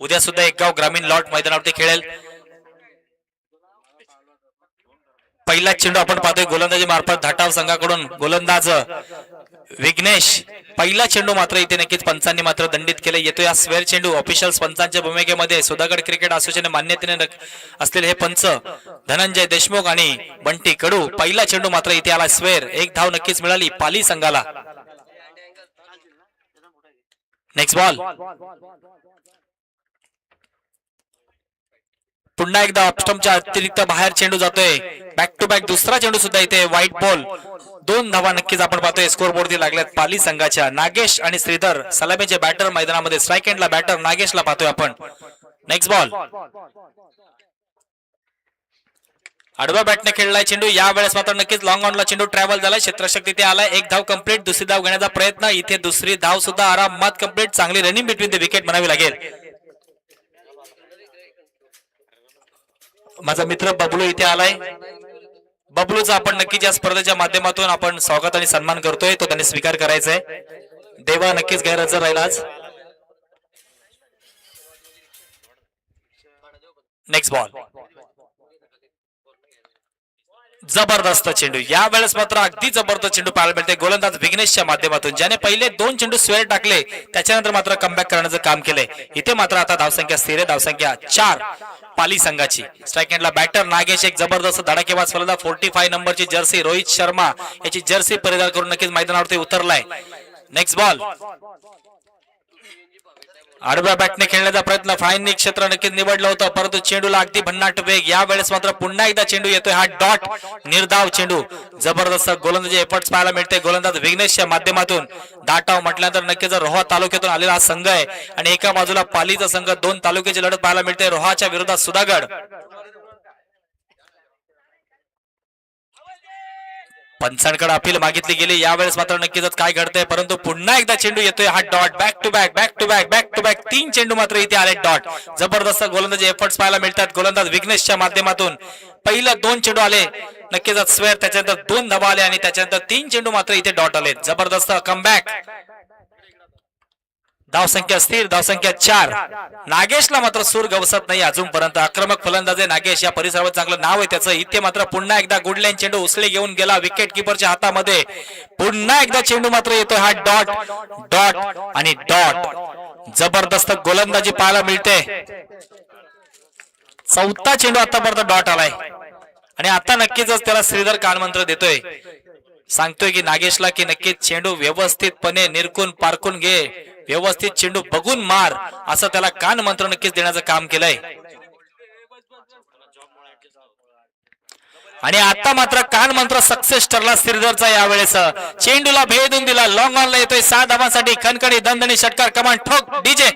उद्या सुद्धा एकगाव ग्रामीण लॉट मैदानावरती खेळेल. पहिला चेंडू आपण पाहतोय गोलंदाजी मार्फत धाटाव संघाकडून गोलंदाज विघ्नेश. पहिला चेंडू मात्र इथे नक्कीच पंचांनी मात्र दंडित केले. येतोय हा स्क्वेअर चेंडू. ऑफिशियल पंचांच्या भूमिकेमध्ये सुधागड क्रिकेट असोसिएशन मान्यतेने असलेले हे पंच धनंजय देशमुख आणि बंटी कडू. पहिला चेंडू मात्र इथे आला स्क्वेअर. एक धाव नक्कीच मिळाली पाली संघाला. Next ball. पुन्हा एकदा ऑफस्टंपच्या अतिरिक्त बाहेर चेंडू जातोय. बॅक टू बॅक दुसरा चेंडू सुद्धा इथे व्हाईट बॉल. 2 धावा नक्कीच आपण पाहतोय स्कोर बोर्डवरती लागल्यात पाली संघाच्या. नागेश आणि श्रीधर सलामीचे बॅटर मैदानामध्ये. स्ट्राइक एंडला बॅटर नागेशला पाहतोय आपण. Next ball. आडवा बॅटने खेळलाय चेंडू. यावेळेस मात्र नक्कीच लॉंग ऑनला चेंडू ट्रॅव्हल झालाय. क्षेत्ररक्षक तिथे आलाय. एक धाव कंप्लीट. दुसरी धाव घेण्याचा प्रयत्न. इथे दुसरी धाव सुद्धा आरामात कंप्लीट. चांगली रनिंग बिटवीन द विकेट म्हणावी लागेल. माझा मित्र बबलू इथे आलाय. बबलूचा आपण नक्कीच या स्पर्धेच्या माध्यमातून आपण स्वागत आणि सन्मान करतोय. तो त्यांनी स्वीकार करायचा आहे. देवा नक्कीच गैरहजर राहिला आज. Next ball. जबरदस्त चेंडू. यावेळेस मात्र अगदी जबरदस्त चेंडू पाहायला मिळते गोलंदाज विघ्नेशच्या माध्यमातून. ज्याने पहिले 2 चेंडू स्क्वेअर टाकले त्याच्यानंतर मात्र कमबॅक करण्याचं काम केलंय. इथे मात्र आता धावसंख्या स्थिर आहे. धावसंख्या 4 पाली संघाची. स्ट्राइक एंडला बॅटर नागेश. एक जबरदस्त धडाकेबाज फलंदाज. 45 नंबरची जर्सी रोहित शर्मा याची जर्सी परिधान करून नक्कीच मैदानावरती उतरलाय. Next ball. आडव्या बॅटने खेळण्याचा प्रयत्न. फाईन क्षेत्र नक्कीच निवडलं होतं परंतु चेंडूला अगदी भन्नाट वेग. यावेळेस मात्र पुन्हा एकदा चेंडू येतोय. हा डॉट निर्धाव चेंडू. जबरदस्त गोलंदाजी एफर्ट्स पाहायला मिळते गोलंदाज विघ्नेशच्या माध्यमातून. दाटाव म्हटल्यानंतर नक्कीच रोहा तालुक्यातून आलेला हा संघ आहे आणि एका बाजूला पालीचा संघ. 2 तालुक्याची लढत पाहायला मिळते. रोहाच्या विरोधात सुधागड. पंचांकडे अपील मागितली गेली. यावेळेस मात्र नक्कीच काय घडतंय परंतु पुन्हा एकदा चेंडू येतोय. हा dot. Back to back back to back back to back 3 चेंडू मात्र इथे आले डॉट. जबरदस्त गोलंदाजी एफर्ट्स पाहायला मिळतात गोलंदाज विघ्नेशच्या माध्यमातून. पहिलं 2 चेंडू आले नक्कीच स्क्वेअर. त्याच्यानंतर 2 धावा आले आणि त्याच्यानंतर 3 चेंडू मात्र इथे डॉट आले. जबरदस्त कमबॅक. धावसंख्या स्थिर. धावसंख्या 4. नागेशला मात्र सूर गवसत नाही अजूनपर्यंत. आक्रमक फलंदाज आहे नागेश. या परिसरावर चांगलं नाव आहे त्याचं. इथे मात्र पुन्हा एकदा गुडलाईन चेंडू उसळी घेऊन गेला विकेट किपरच्या हातामध्ये. पुन्हा एकदा चेंडू मात्र येतोय. हा डॉट डॉट आणि डॉट. जबरदस्त गोलंदाजी पाहायला मिळते. 4था चेंडू आतापर्यंत डॉट आलाय आणि आता नक्कीच त्याला श्रीधर कानमंत्र देतोय. सांगतोय की नागेशला की नक्कीच चेंडू व्यवस्थितपणे निरकून पारखून घे. व्यवस्थित चेंडू बघून मार असं त्याला कान मंत्र नक्कीच देण्याचं काम केलंय. आणि आता मात्र कान मंत्र सक्सेस ठरला श्रीधरचा. यावेळेस चेंडूला भेदून दिला. लॉंग ऑनला येतोय 6 धावांसाठी. खणखणी दणदणी षटकार. कमान ठोक डीजे.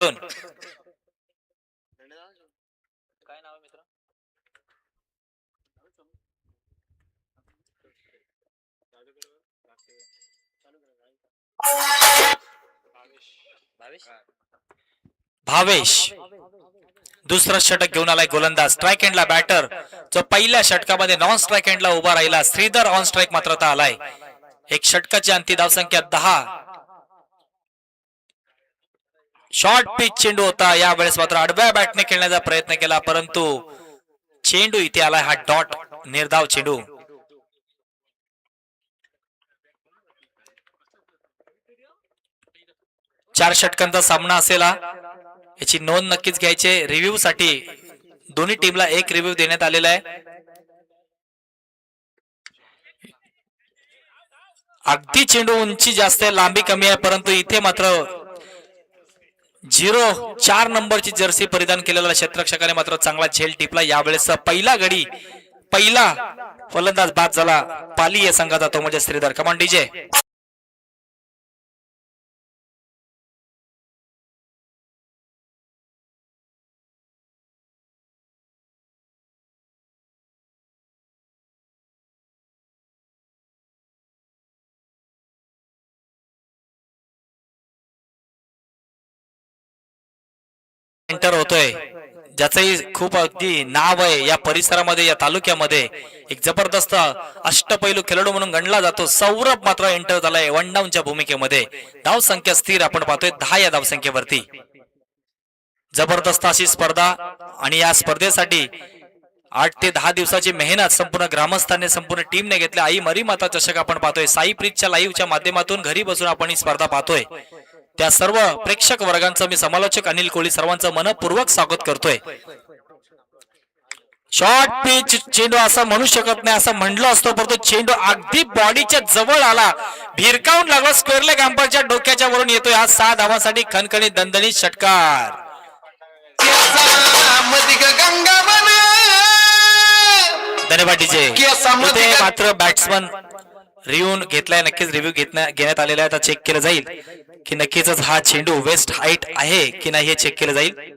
काय नाव मित्र? भावेश. दुसरा षटक घेऊन आलाय गोलंदाज. स्ट्राइक एंडला बॅटर जो पहिल्या षटकामध्ये नॉन स्ट्राइक एंडला उभा राहिला. श्रीधर ऑन स्ट्राइक मात्र आता आलाय. एक षटकाची अंतिम धावसंख्या 10. शॉर्ट पिच चेंडू होता. यावेळेस मात्र आडव्या बॅटने खेळण्याचा प्रयत्न केला परंतु चेंडू इथे आलाय. हा डॉट निर्धाव चेंडू. चार षटकांचा सामना असेल. याची नोंद नक्कीच घ्यायची. रिव्ह्यू साठी दोन्ही टीमला एक रिव्ह्यू देण्यात आलेला आहे. अगदी चेंडू उंची जास्त आहे, लांबी कमी आहे, परंतु इथे मात्र 04 नंबरची जर्सी परिधान केलेल्या क्षेत्ररक्षकाने मात्र चांगला झेल टिपला. यावेळेस पहिला गडी पहिला फलंदाज बाद झाला पाली या संघाचा, तो म्हणजे श्रीधर. कमान डीजे. एंटर होतोय, ज्याचंही खूप अगदी नाव आहे या परिसरामध्ये, या तालुक्यामध्ये. एक जबरदस्त अष्टपैलू खेळाडू म्हणून गणला जातो. सौरभ मात्र एंटर झालाय वन डाऊनच्या भूमिकेमध्ये. धाव संख्या स्थिर आपण पाहतोय 10 या धावसंख्येवरती. जबरदस्त अशी स्पर्धा आणि या स्पर्धेसाठी 8 ते 10 दिवसाची मेहनत संपूर्ण ग्रामस्थांनी संपूर्ण टीमने घेतली. आई मरी माता चषक आपण पाहतोय साई प्रीतच्या लाईव्हच्या माध्यमातून घरी बसून आपण ही स्पर्धा पाहतोय. त्या सर्व प्रेक्षक वर्गांचं मी समालोचक अनिल कोळी सर्वांचं मनपूर्वक स्वागत करतोय. शॉर्ट पिच चेंडू असं म्हणू शकत नाही, असं म्हणलं असतो, परंतु चेंडू अगदी बॉडीच्या जवळ आला, भिरकावून लागला. स्क्वेअर लेग अंपायरच्या डोक्याच्या वरून येतोय हा 6 धावांसाठी खणखणीत दणदणीत षटकार. धन्यवाद डीजे. मात्र बॅट्समन रिव्ह्यू घेतलाय, नक्कीच रिव्ह्यू घेण्यात आलेला आहे. आता चेक केलं जाईल की नक्कीच हा चेंडू वेस्ट हाईट आहे की नाही हे चेक केलं जाईल.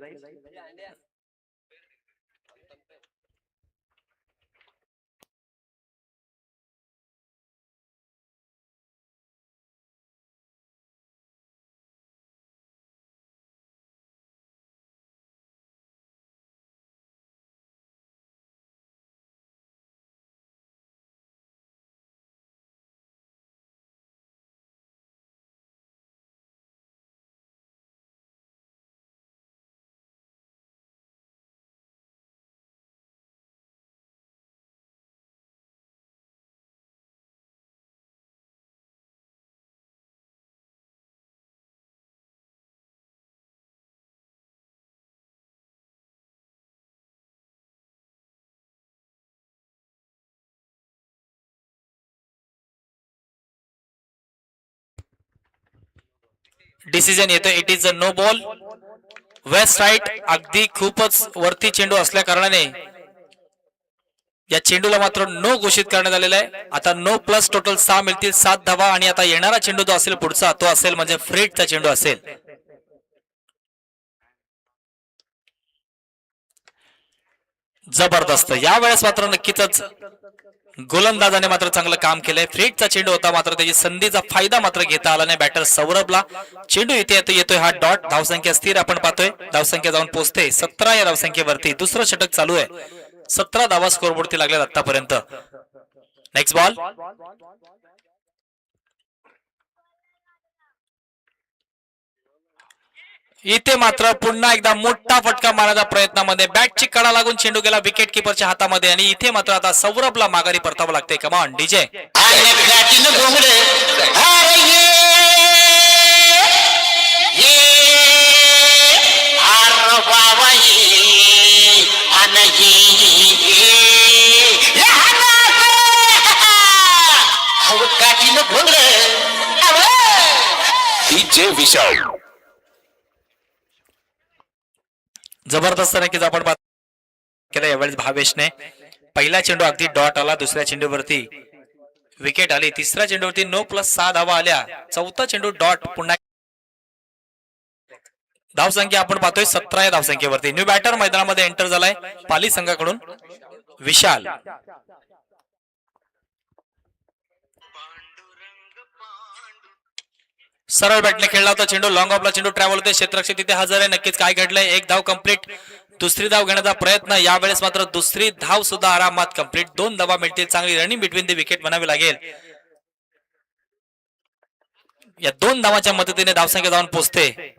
डिसिजन येतो, it is a no ball. Waist right अगदी खूपच वरती चेंडू असल्या कारणाने या चेंडूला मात्र नो घोषित करण्यात आलेला आहे. आता नो प्लस टोटल 6 मिळतील, 7 धावा. आणि आता येणारा चेंडू जो असेल पुढचा तो असेल म्हणजे फ्रेटचा चेंडू असेल. जबरदस्त. यावेळेस मात्र नक्कीच गोलंदाजाने मात्र चांगलं काम केलंय. फ्रेटचा चेंडू होता, मात्र त्याची संधीचा फायदा मात्र घेता आला नाही बॅटर सौरभला. चेंडू इथे येतोय हा डॉट. धावसंख्या स्थिर आपण पाहतोय, धावसंख्या जाऊन पोहोचते 17 या धावसंख्येवरती. दुसरं षटक चालू आहे, 17 धावा स्कोरबोर्डती लागल्यात आतापर्यंत. Next ball. इथे मात्र पुन्हा एकदा मोठा फटका मारण्याच्या प्रयत्नामध्ये बॅटची कडा लागून चेंडू गेला विकेट किपरच्या हातामध्ये. आणि इथे मात्र आता सौरभला माघारी परतावं लागते. कमान डीजे. विशाल जबरदस्त नक्कीच आपण केलं यावेळेस भावेशने. पहिला चेंडू अगदी डॉट आला, दुसऱ्या चेंडूवरती विकेट आली, तिसऱ्या चेंडूवरती नो प्लस 6 धावा आल्या, चौथा चेंडू डॉट. पुन्हा धावसंख्या आपण पाहतोय 17 या धावसंख्येवरती. न्यू बॅटर मैदानामध्ये एंटर झालाय पाली संघाकडून विशाल. सरळ बॅटने खेळला होता चेंडू, लॉंग ऑफला चेंडू ट्रॅव्हल होते, क्षेत्ररक्षक तिथे हजर आहे. नक्कीच काय घडलंय, एक धाव कंप्लीट. दुसरी धाव घेण्याचा प्रयत्न, यावेळेस मात्र दुसरी धाव सुद्धा आरामात कंप्लीट. 2 धावा मिळतील, चांगली रनिंग बिटवीन द विकेट म्हणावी लागेल. या 2 धावाच्या मदतीने धावसंख्या जाऊन पोहोचते.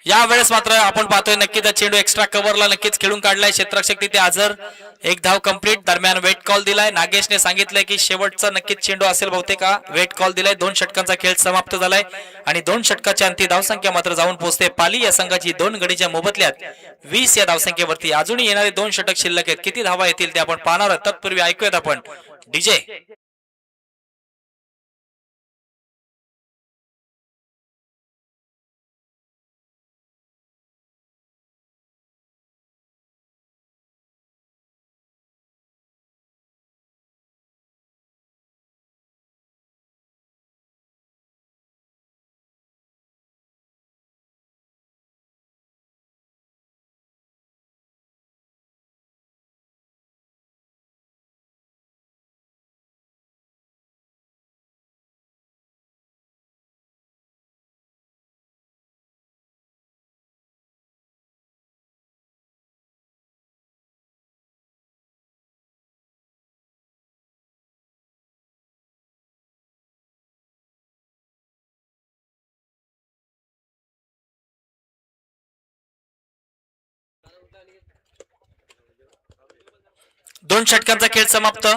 यावेळेस मात्र आपण पाहतोय नक्कीच चेंडू एक्स्ट्रा कव्हरला नक्कीच खेळून काढलाय क्षेत्ररक्षक तिथे हजर. एक धाव कंप्लीट. दरम्यान वेट कॉल दिलाय. नागेशने सांगितलंय की शेवटचा नक्कीच चेंडू असेल बहुतेक का वेट कॉल दिलाय. 2 षटकांचा खेळ समाप्त झालाय आणि 2 षटकाच्या अंती धावसंख्या मात्र जाऊन पोहोचते पाली या संघाची 2 गडीच्या मोबदल्यात 20 या धावसंख्येवरती. अजूनही येणारे 2 षटक शिल्लक आहेत. किती धावा येतील ते आपण पाहणार आहोत. तत्पूर्वी ऐकूयात आपण डीजे. दोन षटकांचा खेळ समाप्त.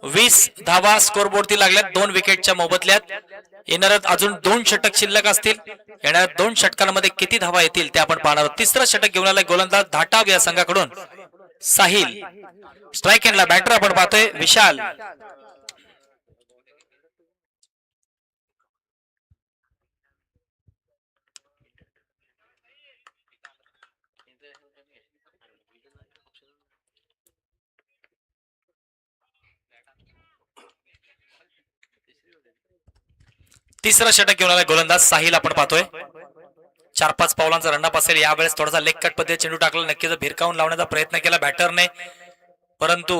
20 धावा स्कोरबोर्डती लागल्यात 2 विकेटच्या मोबदल्यात. येणार अजून 2 षटक शिल्लक असतील. येणाऱ्या 2 षटकांमध्ये किती धावा येतील ते आपण पाहणार आहोत. तिसरा षटक घेऊन आलाय गोलंदाज धाटाव या संघाकडून साहिल. स्ट्राईक एंडला बॅटर आपण पाहतोय विशाल. तिसरा षटक घेऊन आलाय गोलंदाज साहिल आपण पाहतोय. 4-5 पावलांचा रनअप असेल. यावेळेस थोडासा लेग कट पद्धतीने चेंडू टाकला. नक्कीच भिरकावून लावण्याचा प्रयत्न केला बॅटरने, परंतु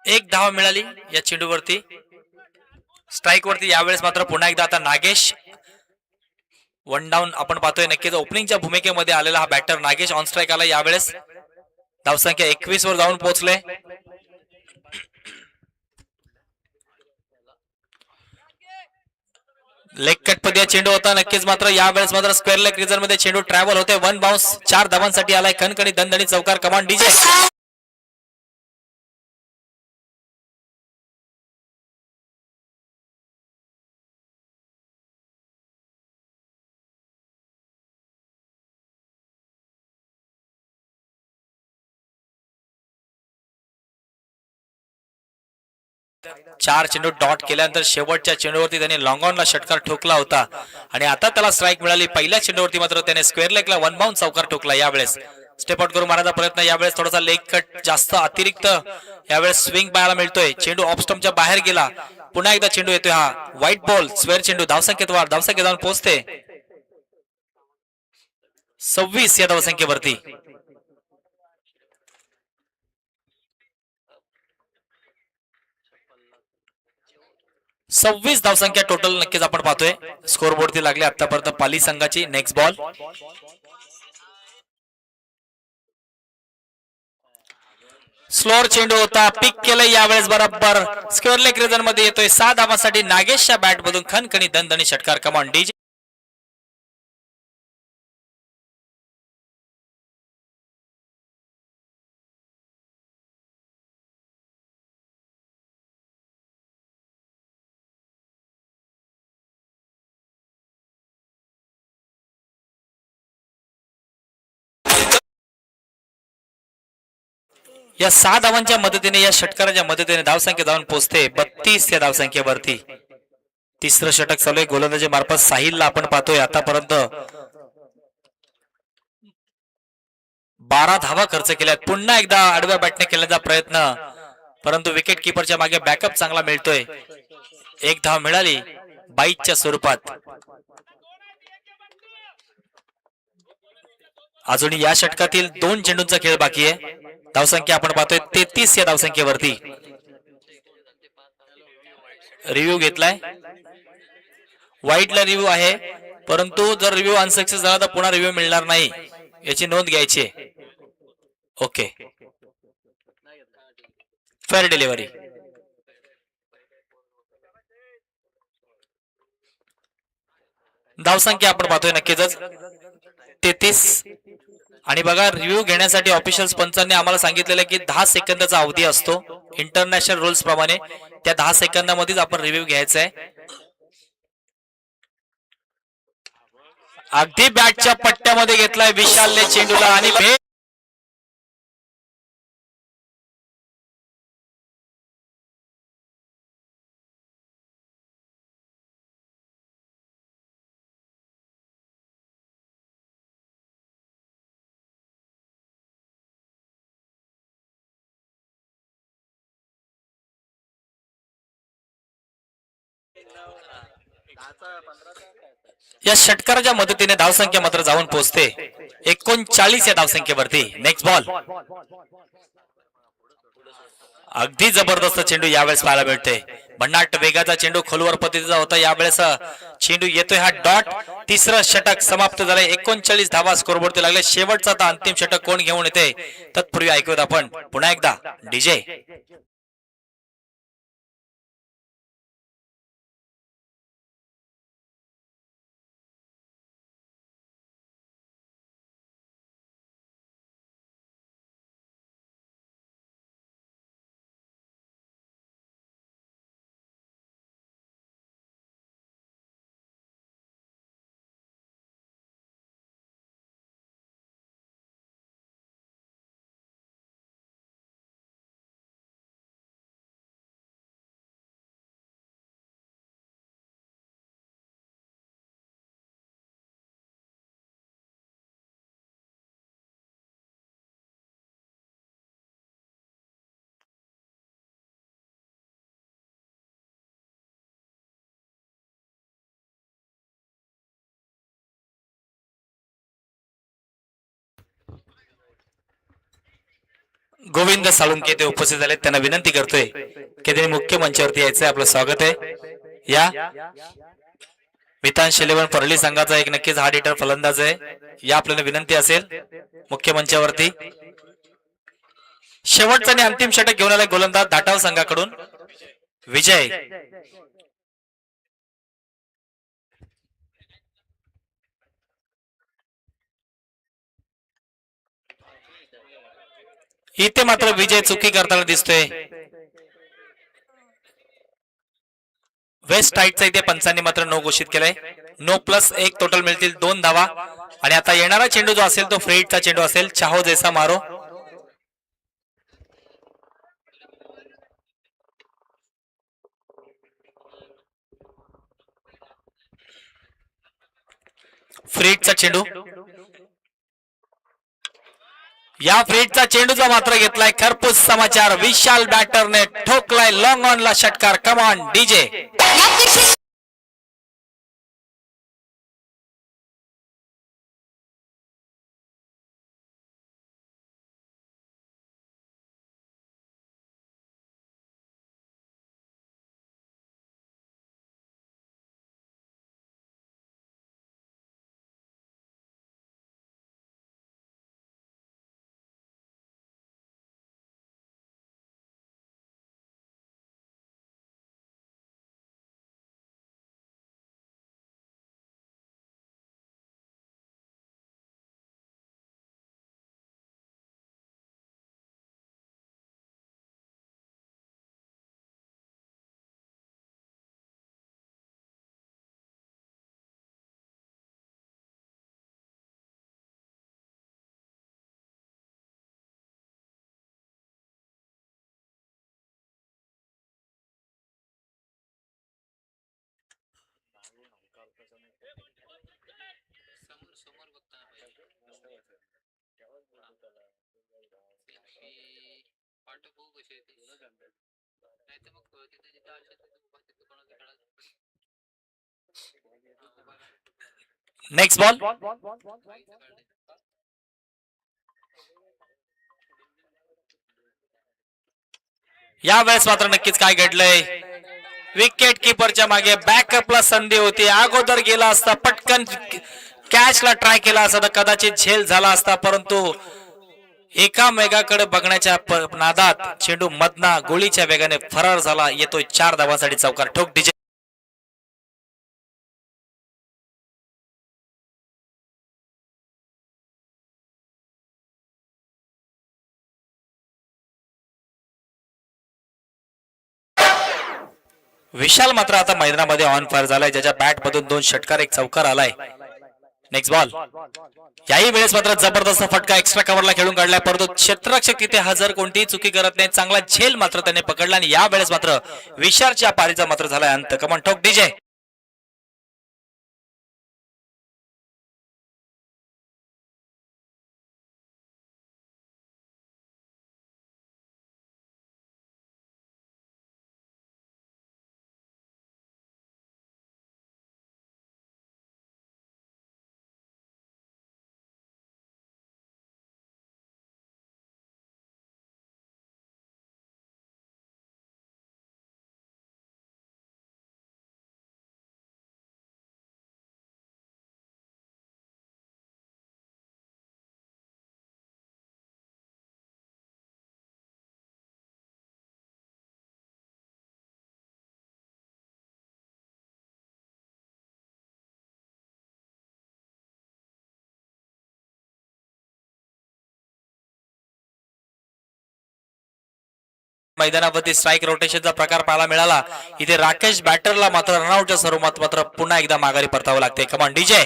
एक धाव मिळाली या चेंडूवरती. स्ट्राईक वरती यावेळेस मात्र पुन्हा एकदा आता नागेश. 1 डाऊन आपण पाहतोय. नक्कीच ओपनिंगच्या भूमिकेमध्ये आलेला हा बॅटर नागेश ऑन स्ट्राईक आला. यावेळेस धावसंख्या 21 वर जाऊन पोहोचले. लेग कट पद्धतीचा चेंडू होता. नक्कीच मात्र यावेळेस मात्र स्क्वेअर लेग रिझन मध्ये चेंडू ट्रॅव्हल होते. 1 बाउन्स 4 धावांसाठी आलाय. कणकणी दणदणी चौकार. कमान डीजे. चार चेंडू डॉट केल्यानंतर शेवटच्या चेंडूवरती त्याने लॉंग ऑनला षटकार ठोकला होता आणि आता त्याला स्ट्राईक मिळाली. पहिल्या चेंडूवरती मात्र त्याने स्क्वेअर लेगला 1 बाउन्स चौकार ठोकला. यावेळेस स्टेप आउट करून मारायचा प्रयत्न. यावेळेस थोडासा लेग कट जास्त अतिरिक्त यावेळेस स्विंग पाहायला मिळतोय. चेंडू ऑफ स्टंपच्या बाहेर गेला. पुन्हा एकदा चेंडू येतोय. हा व्हाईट बॉल स्क्वेअर चेंडू. धावसंख्येत वाढ. धावसंख्या जाऊन पोहोचते 26 या धावसंख्येवरती. 26 धावसंख्या टोटल नक्कीच आपण पाहतोय. स्कोरबोर्डती लागली आतापर्यंत पाली संघाची. Next ball. स्लोअर चेंडू होता. पिक केलं यावेळेस बरोबर स्क्वेअर लेग रिजन मध्ये येतोय. 6 धावांसाठी नागेशच्या बॅट मधून खणखणी दणदणी षटकार. कमान डीजे. या 6 धावांच्या मदतीने या षटकाराच्या मदतीने धावसंख्या जाऊन पोहोचते 32 या धावसंख्येवरती. तिसरं षटक चालू आहे गोलंदाजी मार्फत साहिलला आपण पाहतोय. आतापर्यंत 12 धावा खर्च केल्यात. पुन्हा एकदा आडव्या बॅटने केल्याचा प्रयत्न, परंतु विकेट किपरच्या मागे बॅकअप चांगला मिळतोय. एक धाव मिळाली बाईटच्या स्वरूपात. अजून या षटकातील 2 चेंडूंचा खेळ बाकी आहे. धावसंख्या आपण पाहतोय 33 या धावसंख्येवरती. रिव्ह्यू घेतलाय. व्हाईटला रिव्ह्यू आहे, परंतु जर रिव्ह्यू अनसक्सेस झाला तर पुन्हा रिव्ह्यू मिळणार नाही, याची नोंद घ्यायची. Okay, fair delivery. धावसंख्या आपण पाहतोय नक्कीच 33. आणि बघा रिव्ह्यू घेण्यासाठी ऑफिशियल पंचांनी आम्हाला सांगितलेलं की 10 सेकंदाचा अवधी असतो इंटरनॅशनल रूल्स प्रमाणे. त्या 10 सेकंदामध्येच आपण रिव्ह्यू घ्यायचा आहे. अगदी बॅटच्या पट्ट्यामध्ये घेतलाय विशालने चेंडूला आणि या षटकाराच्या मदतीने धावसंख्या मात्र जाऊन पोहोचते 39 या धावसंख्येवरती. Next ball. अगदी जबरदस्त चेंडू यावेळेस पाहायला मिळते. भन्नाट वेगाचा चेंडू खोलवर पद्धतीचा होता. यावेळेस चेंडू येतोय हा डॉट. तिसरं षटक समाप्त झालंय. 39 धावा स्कोरबोर्डचे लागले. शेवटचा आता अंतिम षटक कोण घेऊन येते तत्पूर्वी ऐकूयात आपण पुन्हा एकदा डीजे. गोविंद साळुंके ते उपस्थित झाले. त्यांना विनंती करतोय की त्यांनी मुख्य मंचावरती यायचंय. आपलं स्वागत आहे. या मितांश 11 परळी संघाचा एक नक्कीच हार्ड हिटर फलंदाज आहे. या आपल्याला विनंती असेल मुख्य मंचावरती. शेवटचा आणि अंतिम षटक घेऊन आलाय गोलंदाज धाटाव संघाकडून विजय. इथे मात्र विजय चुकी करताना दिसतोय. वेस्ट टाईटचा इथे पंचांनी मात्र नो घोषित केलाय. नो प्लस 1 टोटल मिळतील 2 धावा. आणि आता येणारा चेंडू जो असेल तो फ्रेडचा चेंडू असेल. चाहो जैसा मारो. फ्रीडचा चेंडू. या फ्रीडचा चेंडूचा मात्र घेतलाय खरपूस समाचार. विशाल बॅटरने ठोकलाय लॉंग ऑन ला षटकार. कमान डीजे. Next ball. या वेळेस मात्र नक्कीच काय घडलंय. विकेट किपरच्या मागे बॅकअपला संधी होती. अगोदर गेला असता पटकन कॅचला ट्राय केला असता तर कदाचित झेल झाला असता. परंतु एका मेगाकडे बघण्याच्या नादात चेंडू मधना गोळीच्या वेगाने फरार झाला. येतोय 4 धावांसाठी चौकार. ठोक डीजे. विशाल मात्र आता मैदानामध्ये ऑन फायर झालाय, ज्याच्या बॅट मधून 2 षटकार 1 चौकार आलाय. Next ball. याही वेळेस मात्र जबरदस्त फटका एक्स्ट्रा कव्हरला खेळून काढलाय, परंतु क्षेत्ररक्षक तिथे हजर, कोणतीही चुकी करत नाही. चांगला झेल मात्र त्याने पकडला आणि या वेळेस मात्र विशालच्या पारीचा मात्र झालाय अंत. कमॉन ठोक डीजे. मैदानावरती स्ट्राईक रोटेशनचा प्रकार पाहायला मिळाला. इथे राकेश बॅटरला मात्र रनआउटच्या स्वरूपात मात्र पुन्हा एकदा माघारी परतावं लागते. कमान डीजे.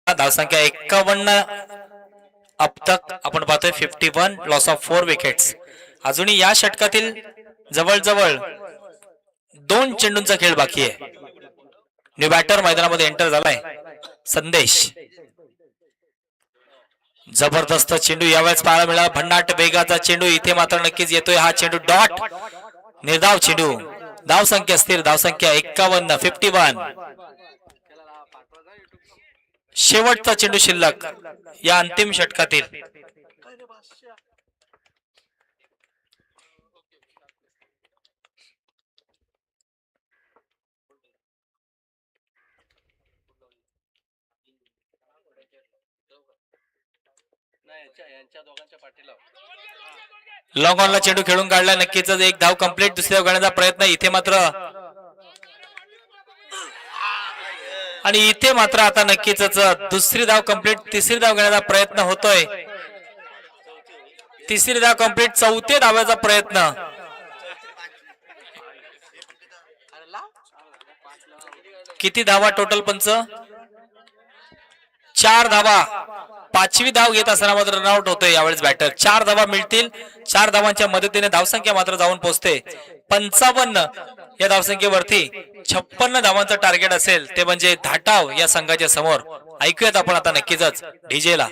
धावसंख्या 51 अब तक आपण पाहतोय 51 लॉस ऑफ 4 विकेट्स. अजूनही या षटकातील जवळजवळ 2 चेंडूंचा खेळ बाकी आहे. न्यू बॅटर मैदानामध्ये एंटर झालाय संदेश. जबरदस्त चेंडू यावेळेस पाहायला मिळाला, भन्नाट वेगाचा चेंडू. इथे मात्र नक्कीच येतोय हा चेंडू डॉट, निर्धाव चेंडू. धावसंख्या स्थिर, धावसंख्या 51. शेवटचा चेंडू शिल्लक या अंतिम षटकातील. लॉंग ऑनला चेंडू खेळून काढला, नक्कीच एक धाव कंप्लीट. दुसऱ्या धाव घेण्याचा प्रयत्न इथे मात्र, आणि इथे मात्र आता नक्कीच दुसरी धाव कंप्लीट. तिसरी धाव घेण्याचा प्रयत्न होतोय. तिसरी धाव कंप्लीट, चौथे धाव्याचा प्रयत्न. किती धावा टोटल पंच? 4 धावा. 5वी धाव घेत असताना मात्र रनआउट होतोय यावेळेस बॅटर. 4 धावा मिळतील. 4 धावांच्या मदतीने धावसंख्या मात्र जाऊन पोहोचते 55 या धावसंख्येवरती. 56 धावांचं टार्गेट असेल ते म्हणजे धाटाव या संघाच्या समोर. ऐकूयात आपण आता नक्कीच डीजेला.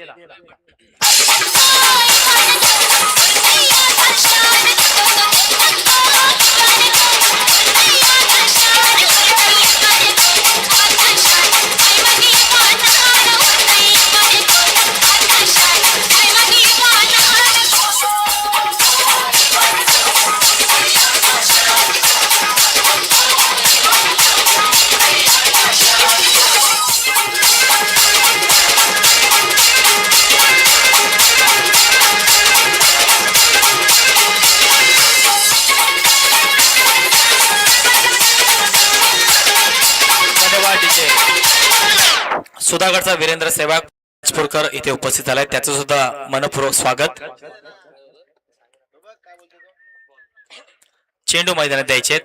सुधागडचा वीरेंद्र सेवाग राजपूरकर इथे उपस्थित झालाय, त्याचं सुद्धा मनपूर्वक स्वागत. चेंडू मैदानात द्यायचे.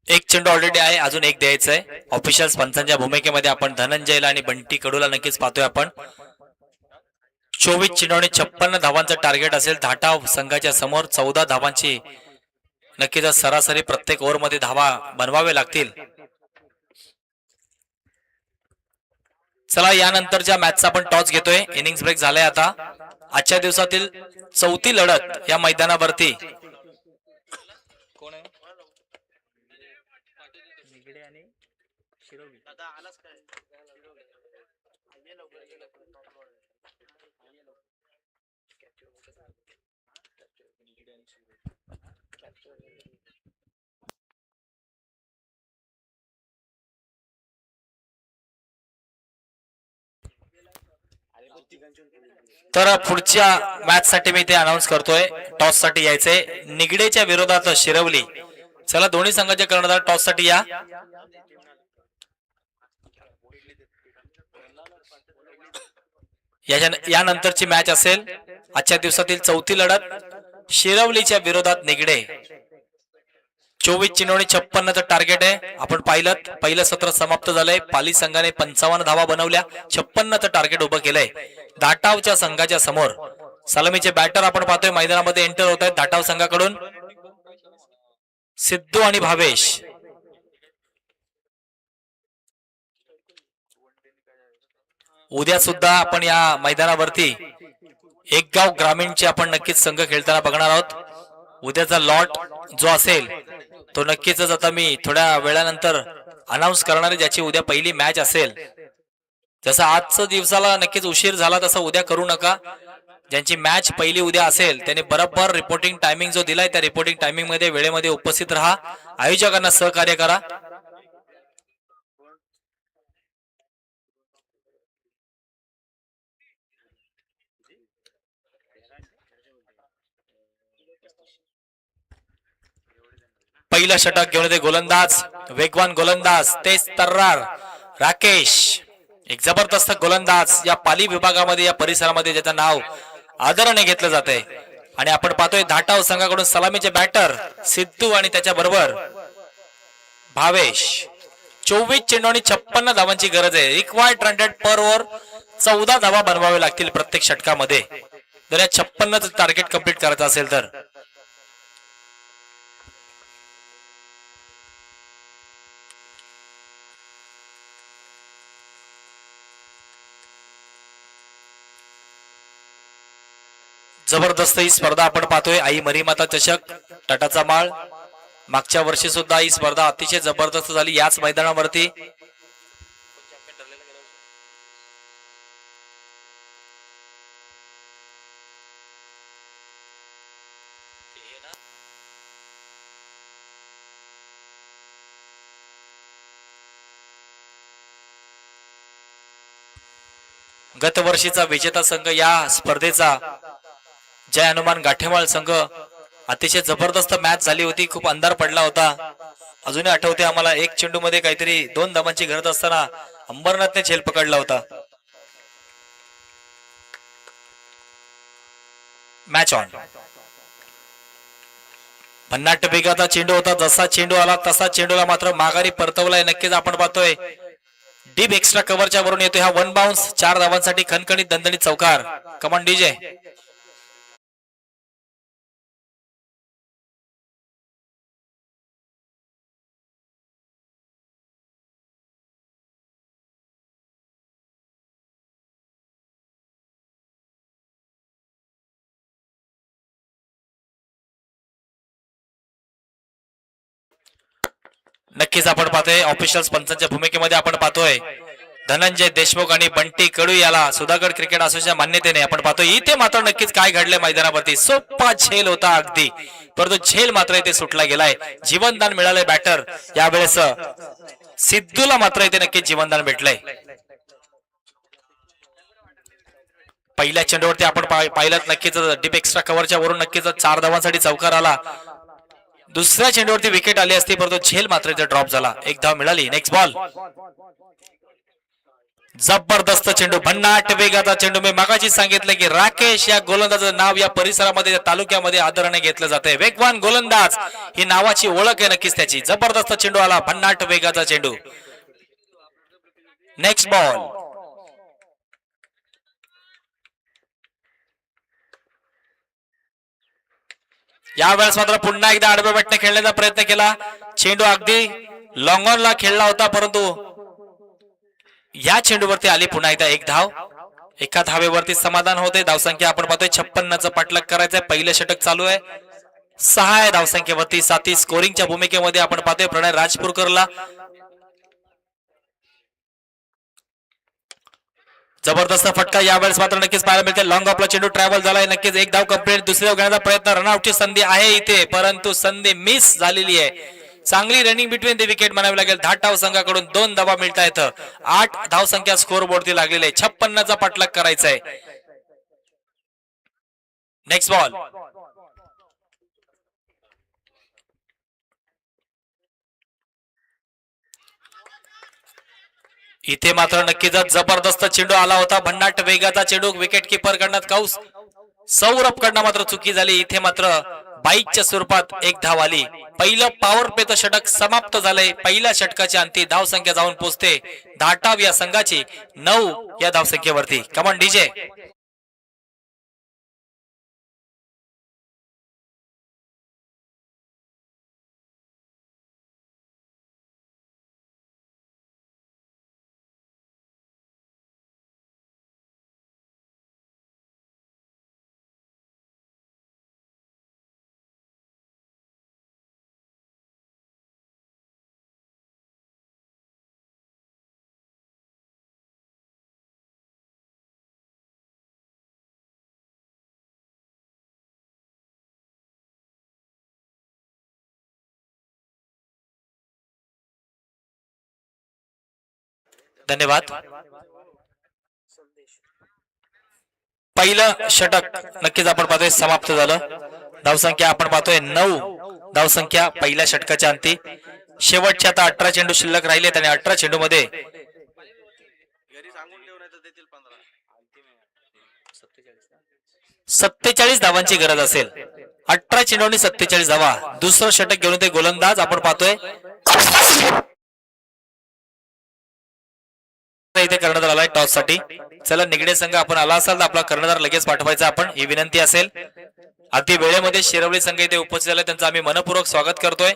एक चेंडू ऑलरेडी आहे, अजून एक द्यायचा आहे. ऑफिशियल पंचांच्या भूमिकेमध्ये आपण धनंजयला आणि बंटी कडूला नक्कीच पाहतोय आपण. 24 चेंडू आणि 56 धावांचं टार्गेट असेल धाटाव संघाच्या समोर. 14 धावांची नक्कीच सरासरी प्रत्येक ओव्हरमध्ये धावा बनवावे लागतील. चला यानंतरच्या मॅचचा आपण टॉस घेतोय. इनिंग्स ब्रेक झालाय आता. आजच्या दिवसातील 4थी लढत या मैदानावरती. कोण आहे? तर पुढच्या मॅच साठी मी ते अनाऊन्स करतोय. टॉस साठी यायचंय निगडेच्या विरोधात शिरवली. चला दोन्ही संघाचे कर्णधार टॉस साठी या. यानंतरची मॅच असेल आजच्या दिवसातील चौथी लढत शिरवलीच्या विरोधात निगडे. 24 चेंडू 56चं टार्गेट आहे. आपण पाहिलं पहिलं सत्र समाप्त झालंय. पाली संघाने 55 धावा बनवल्या. 56चं टार्गेट उभं केलंय धाटावच्या संघाच्या समोर. सलामीचे बॅटर आपण पाहतोय मैदानामध्ये एंटर होत आहेत धाटाव संघाकडून सिद्धू आणि भावेश. उद्या सुद्धा आपण या मैदानावरती एक गाव ग्रामीणचे आपण नक्कीच संघ खेळताना बघणार आहोत. उद्याचा लॉट जो असेल तो नक्कीच आता मी थोड्या वेळानंतर अनाऊन्स करणार आहे, ज्याची उद्या पहिली मॅच असेल. जसं आजच्या दिवसाला नक्कीच उशीर झाला तसं उद्या करू नका. ज्यांची मॅच पहिली उद्या असेल त्यांनी बरोबर रिपोर्टिंग टायमिंग जो दिलाय त्या रिपोर्टिंग टायमिंग मध्ये वेळेमध्ये उपस्थित राहा. आयोजकांना सहकार्य करा. पहिला षटक घेऊन येते गोलंदाज, वेगवान गोलंदाज तेज तर्रार राकेश. एक जबरदस्त गोलंदाज या पाली विभागामध्ये या परिसरामध्ये ज्याचं नाव आदराने घेतलं जाते. आणि आपण पाहतोय धाटाव संघाकडून सलामीचे बॅटर सिद्धू आणि त्याच्या बरोबर भावेश. 24 चेंडू 56 धावांची गरज आहे. रिक्वायर्ड रन रेट पर ओव्हर 14 धावा बनवावे लागतील प्रत्येक षटकामध्ये जर या 56चं टार्गेट कंप्लीट करायचं असेल तर. जबरदस्त ही स्पर्धा आपण पाहतोय. आई मरीमाता चषक टाटाचा माळ. मागच्या वर्षी सुद्धा ही स्पर्धा अतिशय जबरदस्त झाली याच मैदानावरती. गत वर्षीचा विजेता संघ या स्पर्धेचा जय हनुमान गाठेवाळ संघ. अतिशय जबरदस्त मॅच झाली होती. खूप अंधार पडला होता. अजूनही आठवते आम्हाला. एक चेंडू मध्ये काहीतरी 2 धावांची गरज असताना अंबरनाथने झेल पकडला होता. Match on. भन्नाट वेगाचा चेंडू होता. जसा चेंडू आला तसा चेंडूला मात्र माघारी परतवलाय. नक्कीच आपण पाहतोय डीप एक्स्ट्रा कव्हरच्या वरून येतोय हा 1 बाउन्स. 4 धावांसाठी खणखणीत दणदणीत चौकार. कमान डीजे. नक्कीच आपण पाहतोय ऑफिशियल पंचांच्या भूमिकेमध्ये आपण पाहतोय धनंजय देशमुख आणि बंटी कडू याला सुधागड क्रिकेट असोसिएशनच्या मान्यतेने आपण पाहतोय. इथे मात्र नक्कीच काय घडले मैदानावरती. सोपा झेल होता अगदी, परंतु झेल मात्र इथे सुटला गेलाय. जीवनदान मिळालंय बॅटर यावेळेस सिद्धूला. मात्र इथे नक्कीच जीवनदान भेटलंय. पहिल्या चेंडूवरती आपण पाहिलं नक्कीच डीप एक्स्ट्रा कव्हरच्या वरून नक्कीच 4 धावांसाठी चौकार आला. दुसऱ्या चेंडूवरती विकेट आली असती परंतु झेल मात्र इथे ड्रॉप झाला. 1 धाव मिळाली. Next ball. जबरदस्त चेंडू, भन्नाट वेगाचा चेंडू. मी मागाशी सांगितलं की राकेश या गोलंदाजाचं नाव या परिसरामध्ये तालुक्यामध्ये आदराने घेतलं जाते. वेगवान गोलंदाज ही नावाची ओळख आहे नक्कीच त्याची. जबरदस्त चेंडू आला, भन्नाट वेगाचा चेंडू. Next ball. यावेळेस मात्र पुन्हा एकदा आडव्या बॅटने खेळण्याचा प्रयत्न केला. चेंडू अगदी लॉंग ऑनला खेळला होता परंतु या चेंडूवरती आली पुन्हा एकदा 1 धाव. एका धावेवरती समाधान होते. धावसंख्या आपण पाहतोय 56चं पाठलाग करायचंय. पहिलं षटक चालू आहे. 6 धावसंख्येवरती. 7 स्कोरिंगच्या भूमिकेमध्ये आपण पाहतोय प्रणय राजपूरकरला. जबरदस्त फटका यावेळेस मात्र नक्कीच पाहायला मिळते. लॉंग ऑफला चेंडू ट्रॅव्हल झालाय. नक्कीच 1 धाव कंप्लीट. दुसऱ्या घेण्याचा प्रयत्न, रनआउटची संधी आहे इथे परंतु संधी मिस झालेली आहे. चांगली रनिंग बिटवीन द विकेट म्हणावी लागेल. धाटाव संघाकडून 2 धावा मिळत आहेत. 8 धावसंख्या स्कोर बोर्डती लागलेली आहे. 56चा पाठलाग करायचा आहे. Next ball. इथे मात्र नक्कीच जबरदस्त चेंडू आला होता. भन्नाट वेगाचा चेंडू विकेट किपर कडनं कौस सौरभ कडनं मात्र चुकी झाली. इथे मात्र बाईकच्या स्वरूपात एक धाव आली. पहिलं पॉवर प्लेचं षटक समाप्त झालंय. पहिल्या षटकाच्या अंती धावसंख्या जाऊन पोहोचते धाटाव या संघाची 9 या धावसंख्येवरती. Come on DJ. धन्यवाद. पहिलं षटक नक्कीच आपण पाहतोय समाप्त झालं. धावसंख्या आपण पाहतोय 9 धावसंख्या पहिल्या षटकाच्या अंती. शेवटचे आता 18 चेंडू शिल्लक राहिलेत आणि 18 चेंडू मध्ये 47 धावांची गरज असेल. 18 चेंडूंनी 47 धावा. दुसरं षटक घेऊन ते गोलंदाज आपण पाहतोय इथे करण्यात आलाय टॉस साठी. चला निगडे संघ आपण आला असाल तर आपला कर्णधार लगेच पाठवायचा आपण, ही विनंती असेल. अगदी वेळेमध्ये शिरवली संघ इथे उपस्थित झाले, त्यांचं आम्ही मनपूर्वक स्वागत करतोय.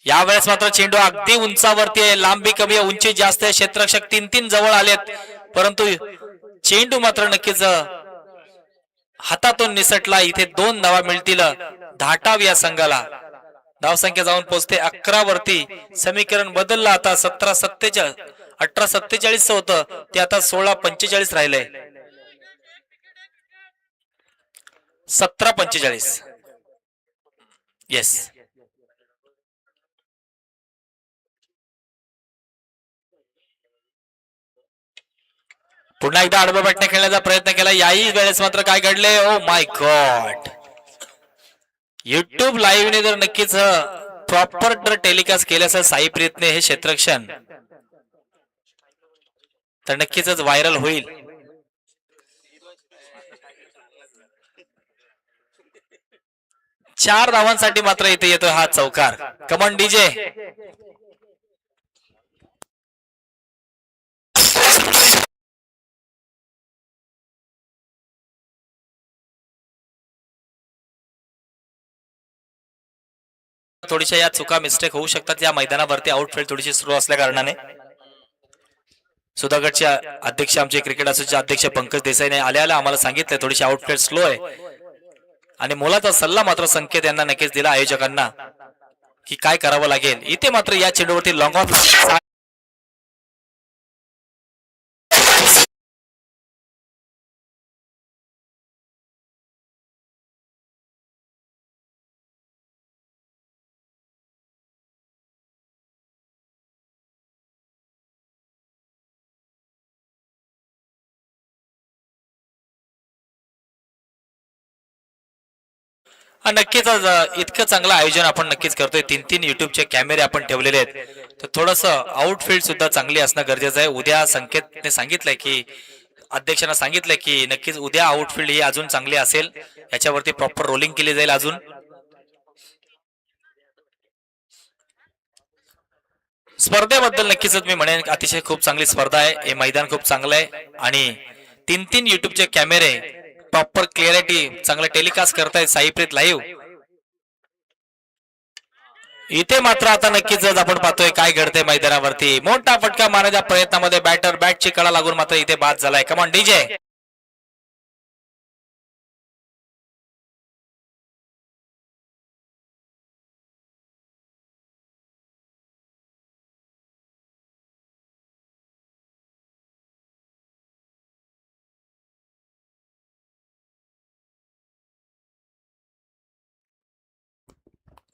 यावेळेस मात्र चेंडू अगदी उंचावरती आहे. लांबी कमी आहे, उंची जास्त आहे. क्षेत्ररक्षक 3-3 जवळ आलेत, परंतु चेंडू मात्र नक्कीच हातातून निसटला. इथे 2 धावा मिळतील धाटाव या संघाला. धावसंख्या जाऊन पोहोचते 11 वरती. समीकरण बदललं आता. 17-47 18-47 होतं ते आता 16-45 राहिलंय. 17-45. येस. पुन्हा एकदा आडवा बॅटने खेळण्याचा प्रयत्न केला. याही वेळेस मात्र काय घडले, ओ माय गॉड. युट्यूब लाईव्हने जर नक्कीच प्रॉपर जर टेलिकास्ट केलं असेल साई प्रीतने हे क्षेत्ररक्षण, तर नक्कीच व्हायरल होईल. चार धावांसाठी मात्र इथे येतोय हा चौकार. Come on DJ. थोडीशा या चुका मिस्टेक होऊ शकतात या मैदानावरती. आउटफील्ड थोडीशी स्लो असल्या कारणाने सुधागडचे अध्यक्ष आमचे क्रिकेट असोसिएशनचे अध्यक्ष पंकज देसाईने आल्याला आम्हाला सांगितलं थोडीशी आउटफील्ड स्लो आहे, आणि मोलाचा सल्ला मात्र संकेत यांना नक्कीच दिला आयोजकांना की काय करावं लागेल. इथे मात्र या चेंडूवरती लॉंग ऑफ नक्कीच इतकं चांगलं आयोजन आपण नक्कीच करतोय. 3-3 युट्यूबचे कॅमेरे आपण ठेवलेले आहेत, तर थोडस आउटफील्ड सुद्धा चांगली असणं गरजेचं आहे. उद्या संकेतने सांगितलंय की अध्यक्षांना सांगितलंय की नक्कीच उद्या आउटफील्ड ही अजून चांगली असेल, याच्यावरती प्रॉपर रोलिंग केली जाईल. अजून स्पर्धेबद्दल नक्कीच मी म्हणेन अतिशय खूप चांगली स्पर्धा आहे. हे मैदान खूप चांगलं आहे आणि 3-3 युट्यूबचे कॅमेरे प्रॉपर क्लिअरिटी चांगलं टेलिकास्ट करतायत साईप्रीत लाईव्ह. इथे मात्र आता नक्कीच आपण पाहतोय काय घडतंय मैदानावरती. मोठा फटका मारण्याच्या प्रयत्नामध्ये बॅटर बॅटची कडा लागून मात्र इथे बाद झालाय. Come on DJ.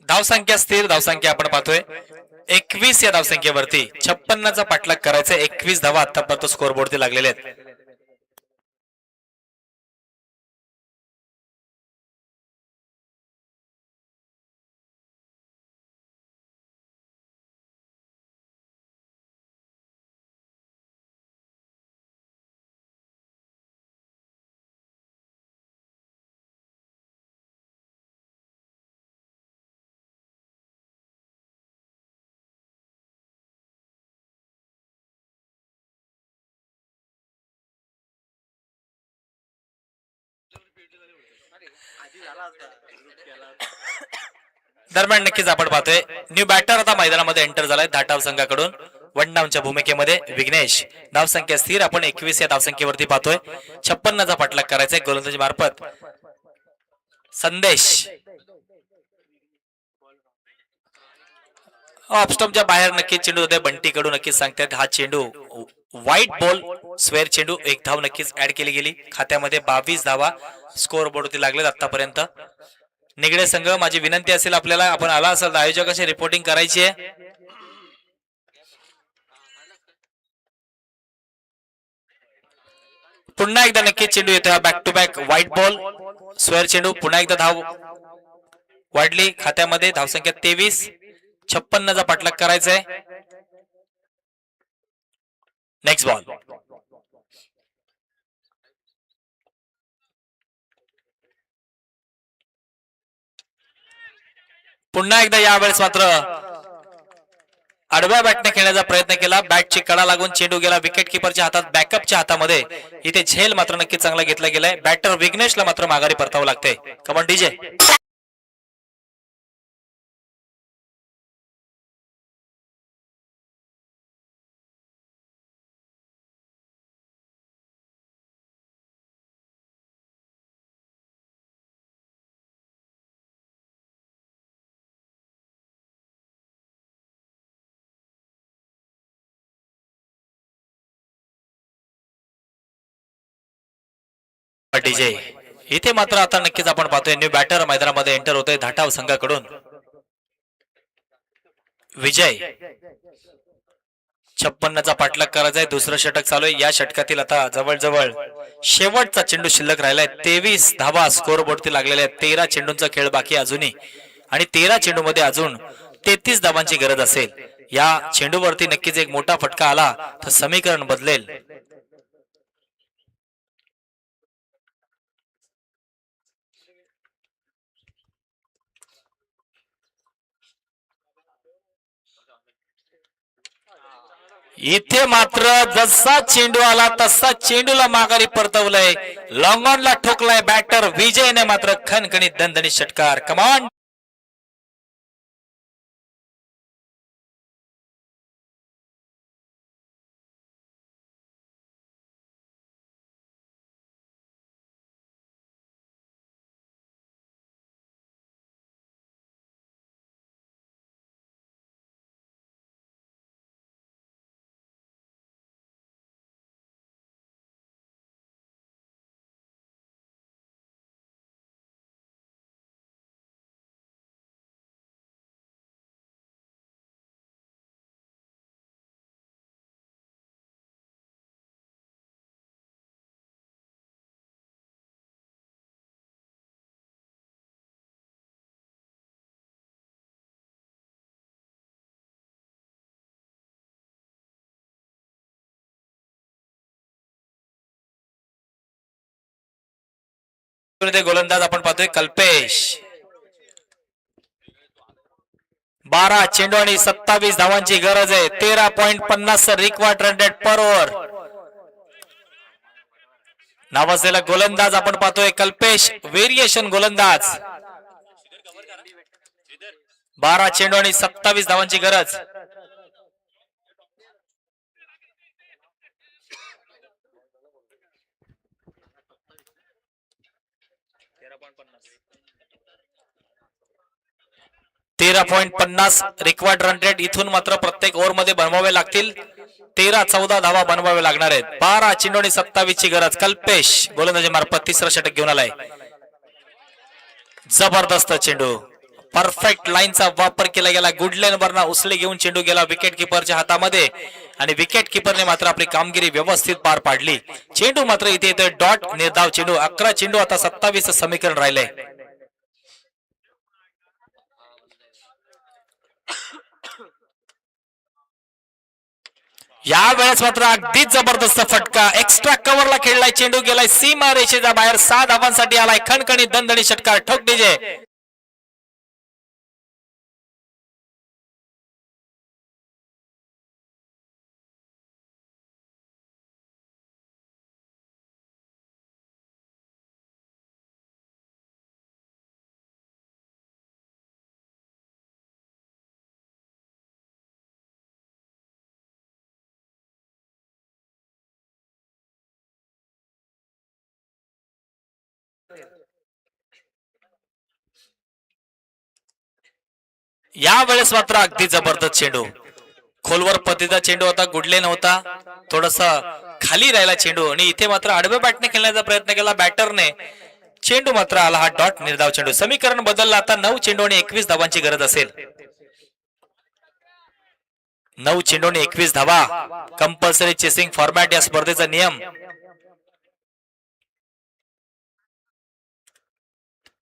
धावसंख्या स्थिर धावसंख्या आपण पाहतोय 21 या धावसंख्येवरती 56चा पाठलाग करायचा 21 धावा आतापर्यंत स्कोर बोर्डती लागलेले आहेत. दरम्यान नक्कीच आपण पाहतोय न्यू बॅटर आता मैदानामध्ये एंटर झालाय धाटाव संघाकडून वन डाऊनच्या भूमिकेमध्ये विघ्नेश. धावसंख्या स्थिर आपण 21 या धावसंख्येवरती पाहतोय 56चा पाठलाग करायचा गोलंदाजी मार्फत संदेश ऑफस्टॉपच्या बाहेर नक्कीच चेंडू होते बंटीकडून नक्कीच सांगतात हा चेंडू व्हाईट बॉल स्क्वेअर चेंडू एक धाव नक्कीच ऍड केली गेली खात्यामध्ये 22 धावा स्कोर बोर्डवरती लागलेत आतापर्यंत. निगडे संघ माझी विनंती असेल आपल्याला आपण आला असेल आयोजकाची रिपोर्टिंग करायची आहे. पुन्हा एकदा नक्कीच चेंडू येतो back to back white ball square चेंडू पुन्हा एकदा धाव वाढली खात्यामध्ये धावसंख्या 23 56चा पाठलाग करायचा आहे. नेक्स्ट बॉल पुन्हा एकदा यावेळेस मात्र आडव्या बॅटने खेळण्याचा प्रयत्न केला बॅटची कडा लागून चेंडू गेला विकेट किपरच्या हातात बॅकअपच्या हातामध्ये इथे झेल मात्र नक्की चांगला घेतला गेलाय. बॅटर विघ्नेशला मात्र माघारी परतावं लागतंय. Come on DJ DJ. इथे मात्र आता नक्कीच आपण पाहतोय न्यू बॅटर मैदानामध्ये एंटर होतोय धाटाव संघाकडून विजय. 56चा पाठलाग करायचा आहे दुसरं षटक चालू आहे. या षटकातील आता जवळजवळ शेवटचा चेंडू शिल्लक राहिलाय 23 धावा स्कोर बोर्डती लागलेल्या आहेत. 13 चेंडूंचा खेळ बाकी अजूनही आणि 13 चेंडू मध्ये अजून 33 धावांची गरज असेल. या चेंडूवरती नक्कीच एक मोठा फटका आला तर समीकरण बदलेल. इथे मात्र जसा चेंडू आला तसा चेंडूला माघारी परतवलंय लॉंग ऑनला ठोकलाय बॅटर विजयने मात्र खणखणीत दणदणीत षटकार. कमॉन गोलंदाज आपण पाहतोय कल्पेश. 12 चेंडू आणि 27 धावांची गरज आहे. 13.50 रिक्वायर्ड रन रेट पर ओव्हर. नावाजलेला गोलंदाज आपण पाहतोय कल्पेश व्हेरिएशन गोलंदाज. 12 चेंडू आणि 27 धावांची गरज. .50 रिक्वायर्ड रन रेट. इथून मात्र प्रत्येक ओव्हर मध्ये बनवावे लागतील. 13-14 धावा बनवावे लागणार आहेत. 12 चेंडू आणि 27 ची गरज. कल्पेश गोलंदाजी मार्फत तिसरा षटक घेऊन आलाय. जबरदस्त चेंडू परफेक्ट लाईनचा वापर केला गेला. गुड लाईन वरना उसले घेऊन चेंडू गेला विकेट किपरच्या हातामध्ये आणि विकेट किपरने मात्र आपली कामगिरी व्यवस्थित पार पाडली. चेंडू मात्र इथे येतोय डॉट निर्धाव चेंडू. 11 चेंडू आता 27 समीकरण राहिले. या वेळेस मात्र अगदीच जबरदस्त फटका एक्स्ट्रा कव्हरला खेळलाय. चेंडू गेलाय सीमा रेषेच्या बाहेर. 6 धावांसाठी आलाय खणखणी दणदणी षटकार. ठोक डीजे. या वेळेस मात्र अगदी जबरदस्त चेंडू. खोलवर पतीचा चेंडू होता. गुडले नव्हता. थोडस खाली राहिला चेंडू आणि इथे मात्र आडव्या बॅटने खेळण्याचा प्रयत्न केला बॅटरने. चेंडू मात्र आला हा डॉट निर्धाव चेंडू. समीकरण बदललं. आता 9 चेंडू आणि 21 धावांची गरज असेल. 9 चेंडू आणि 21 धावा. कंपल्सरी चेसिंग फॉर्मॅट या स्पर्धेचा नियम.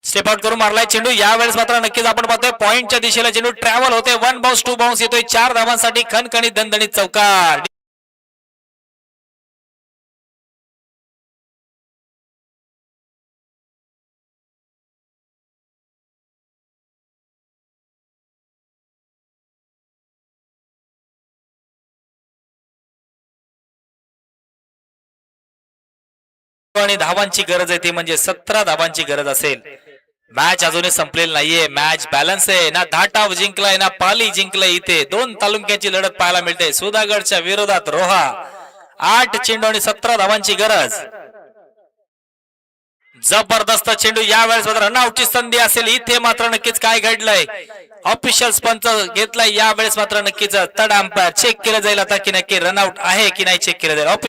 स्टेप आउट करून मारलाय चेंडू. यावेळेस मात्र नक्कीच आपण पाहतोय पॉइंटच्या दिशेला चेंडू ट्रॅव्हल होते. 1 बाउन्स 2 बाउन्स येतोय. 4 धावांसाठी खणखणीत दणदणीत चौकार. आणि धावांची गरज आहे ती म्हणजे 17 धावांची गरज असेल. मॅच अजूनही संपलेली नाहीये. मॅच बॅलन्स आहे. ना धाटाव जिंकलाय ना पाली जिंकलाय. इथे 2 तालुक्याची लढत पाहायला मिळते. सुधागडच्या विरोधात रोहा. 8 चेंडू आणि 17 धावांची गरज. जबरदस्त चेंडू. यावेळेस मात्र रनआउटची संधी असेल. इथे मात्र नक्कीच काय घडलंय ऑफिशियल पंच घेतलाय. यावेळेस मात्र नक्कीच तड अंपायर चेक केलं जाईल आता की नक्की रनआउट आहे की नाही चेक केलं जाईल.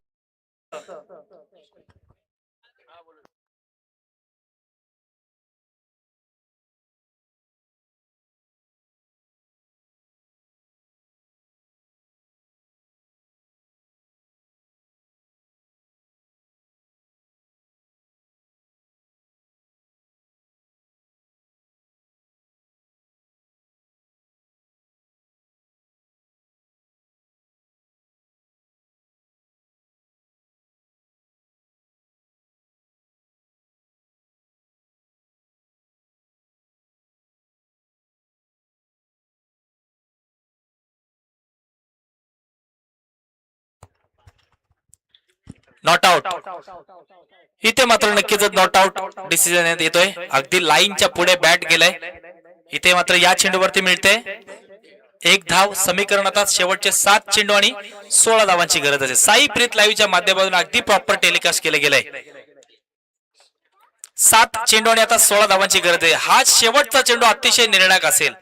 Not out. इथे मात्र नक्कीच नॉट आउट डिसिजन येतोय. अगदी लाईनच्या पुढे बॅट गेलाय. इथे मात्र या चेंडूवरती मिळते 1 धाव. समीकरण आता शेवटचे 7 चेंडू आणि 16 धावांची गरज असेल. साई प्रीत लाईव्हच्या माध्यमातून अगदी प्रॉपर टेलिकास्ट केलं गेलंय. 7 चेंडू आणि आता 16 धावांची गरज आहे. हा शेवटचा चेंडू अतिशय निर्णायक असेल.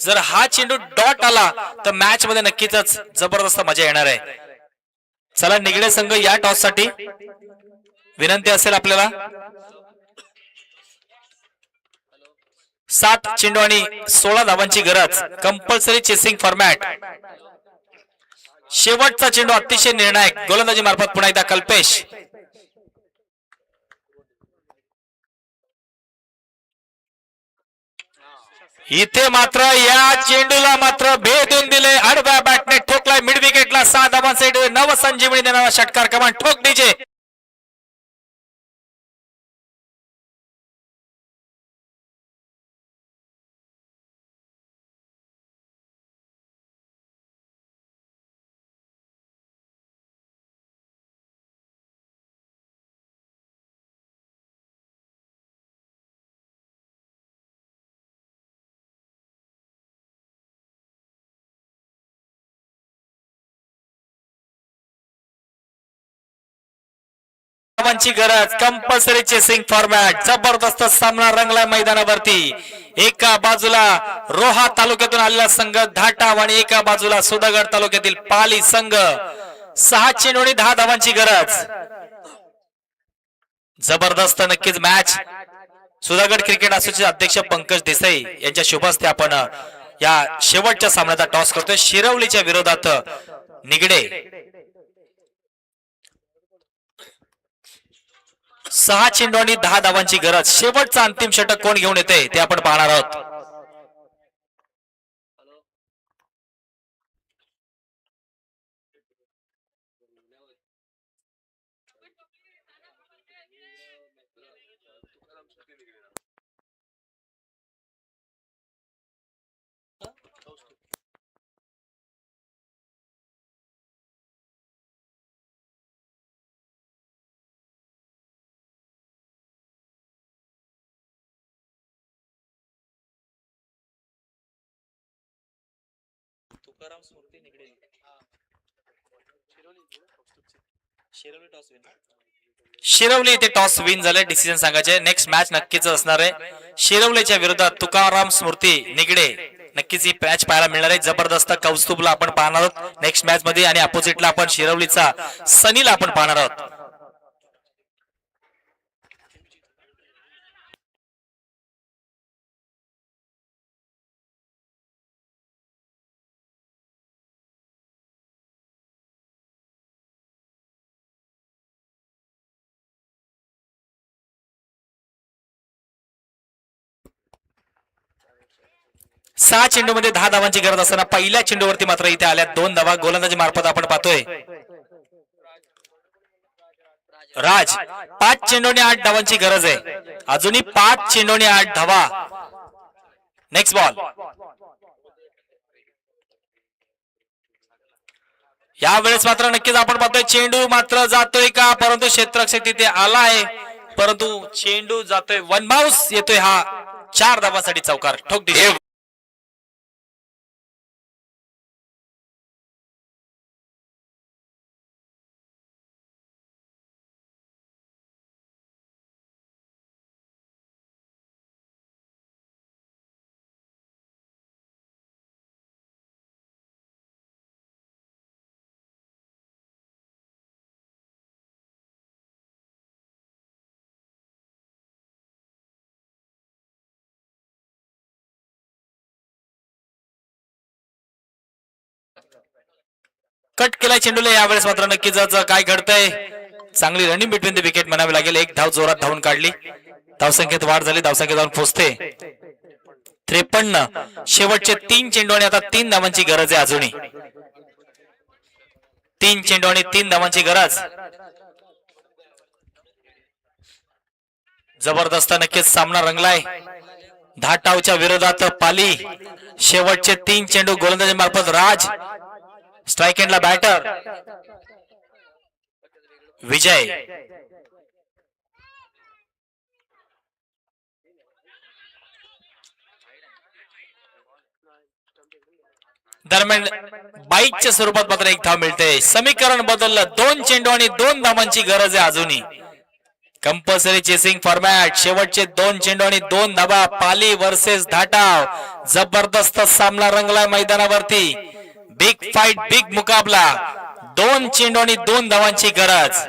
जर हा चेंडू डॉट आला तर मॅच मध्ये नक्कीच जबरदस्त मजा येणार आहे. चला निगडे संघ या टॉस साठी विनंती असेल आपल्याला. 7 चेंडू आणि 16 धावांची गरज. Compulsory chasing format. शेवटचा चेंडू अतिशय निर्णायक. गोलंदाजी मार्फत पुन्हा एकदा कल्पेश. इथे मात्र या चेंडूला मात्र भेद देऊन दिले. आडव्या बॅटने ठोकलाय मिड विकेटला. 6 धावांसाठी नवसंजीवनी देणारा षटकार. कमान ठोक डीजे. धावांची गरज. Compulsory chasing format. जबरदस्त सामना रंगला मैदानावरती. एका बाजूला रोहा तालुक्यातून आलेला संघ धाटाव आणि एका बाजूला सुधागड तालुक्यातील पाली संघ. 6 चेंडू आणि 10 धावांची गरज. जबरदस्त नक्कीच मॅच सुधागड क्रिकेट असोसिएशन अध्यक्ष पंकज देसाई यांच्या शुभ हस्ते आपण या शेवटच्या सामन्याचा टॉस करतोय. शिरवलीच्या विरोधात निगडे. 6 चेंडू आणि 10 धावांची गरज. शेवटचा अंतिम षटक कोण घेऊन येते ते आपण पाहणार आहोत. तुकाराम स्मृती निगडे. शिरवली इथे टॉस विन झाले. डिसिजन सांगायचे. नेक्स्ट मॅच नक्कीच असणार आहे शिरवलीच्या विरोधात तुकाराम स्मृती निगडे. नक्कीच ही मॅच पाहायला मिळणार आहे. जबरदस्त कौस्तुभला आपण पाहणार आहोत नेक्स्ट मॅच मध्ये आणि अपोजिटला आपण शिरवलीचा सनीला आपण पाहणार आहोत. सहा चेंडूमध्ये 10 धावांची गरज असताना पहिल्या चेंडूवरती मात्र इथे आल्या 2 धावा. गोलंदाजी मार्फत आपण पाहतोय राज. 5 चेंडूने 8 धावांची गरज आहे. अजूनही 5 चेंडूने 8 धावा. Next ball. यावेळेस मात्र नक्कीच आपण पाहतोय चेंडू मात्र जातोय का, परंतु क्षेत्ररक्षक तिथे आला आहे, परंतु चेंडू जातोय. वन माउस येतोय हा 4 धावांसाठी चौकार. ठोक दिली. कट केलाय चेंडूला. यावेळेस मात्र नक्कीच काय घडतंय, चांगली रनिंग बिटवीन द विकेट म्हणावी लागेल. एक धाव जोरात धावून काढली. धावसंख्येत वाढ झाली. धावसंख्या जाऊन पोहोचते 53. शेवटचे 3 चेंडू आणि आता 3 धावांची गरज आहे. अजूनही 3 चेंडू आणि 3 धावांची गरज. जबरदस्त नक्कीच सामना रंगलाय. धाटावच्या विरोधात पाली. शेवटचे 3 चेंडू. गोलंदाजी मार्फत राज. स्ट्राइक एंडला बॅटर विजय. दरम्यान बाईकच्या स्वरूपात मात्र 1 धाव मिळते. समीकरण बदललं. 2 चेंडू आणि 2 धावांची गरज आहे. अजूनही कंपल्सरी चेसिंग फॉर्मॅट. शेवटचे 2 चेंडू आणि 2 धावा. पाली वर्सेस धाटाव. जबरदस्त सामना रंगलाय मैदानावरती. बिग फाइट, बिग मुकाबला. 2 चेंडू आणि 2 धावांची गरज.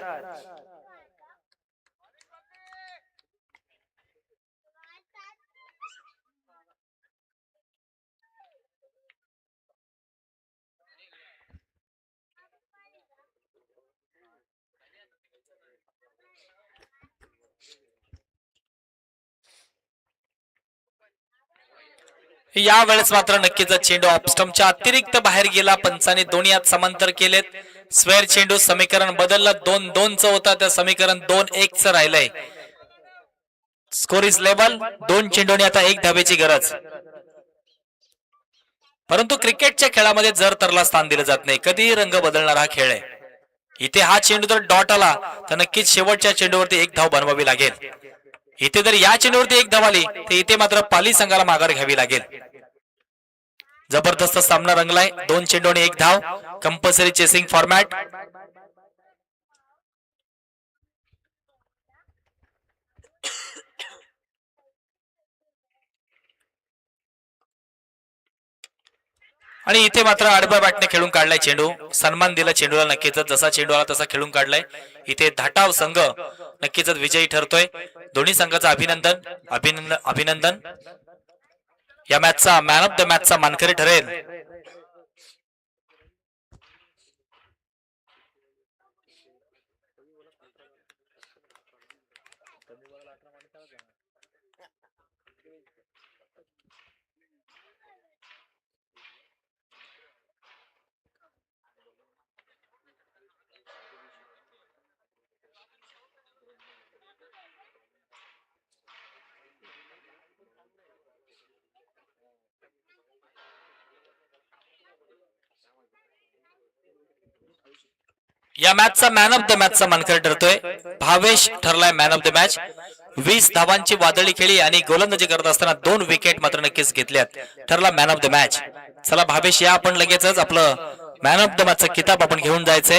यावेळेस मात्र नक्कीच चेंडू ऑफस्टंपच्या अतिरिक्त बाहेर गेला. पंचाने दोन्ही हात समांतर केलेत. स्क्वेअर चेंडू. समीकरण बदललं. 2-2चं होता, त्या समीकरण 2-1चं राहिलंय. Score is level. 2 चेंडूने आता 1 धावेची गरज. परंतु क्रिकेटच्या खेळामध्ये जर तरला स्थान दिलं जात नाही. कधीही रंग बदलणारा हा खेळ आहे. इथे हा चेंडू जर डॉट आला तर नक्कीच शेवटच्या चेंडूवरती 1 धाव बनवावी लागेल. इथे जर या चेंडूवरती 1 धाव आली तर इथे मात्र पाली संघाला माघार घ्यावी लागेल. जबरदस्त सामना रंगलाय. 2 चेंडू आणि 1 धाव. Compulsory chasing format. आणि इथे मात्र आडव्या बॅटने खेळून काढलाय चेंडू. सन्मान दिला चेंडूला नक्कीच. जसा चेंडू आला तसा खेळून काढलाय. इथे धाटाव संघ नक्कीच विजयी ठरतोय. दोन्ही संघाचं अभिनंदन अभिनंदन अभिनंदन. या मॅचचा मॅन ऑफ द मॅचचा मानकरी ठरेल या मॅचचा मॅन ऑफ द मॅचचा मानकरी ठरतोय भावेश ठरलाय मॅन ऑफ द मॅच. 20 धावांची वादळी खेळी आणि गोलंदाजी करत असताना 2 विकेट मात्र नक्कीच घेतल्यात. ठरला मॅन ऑफ द मॅच. चला भावेश या आपण लगेचच आपलं मॅन ऑफ द मॅचचा किताब आपण घेऊन जायचंय.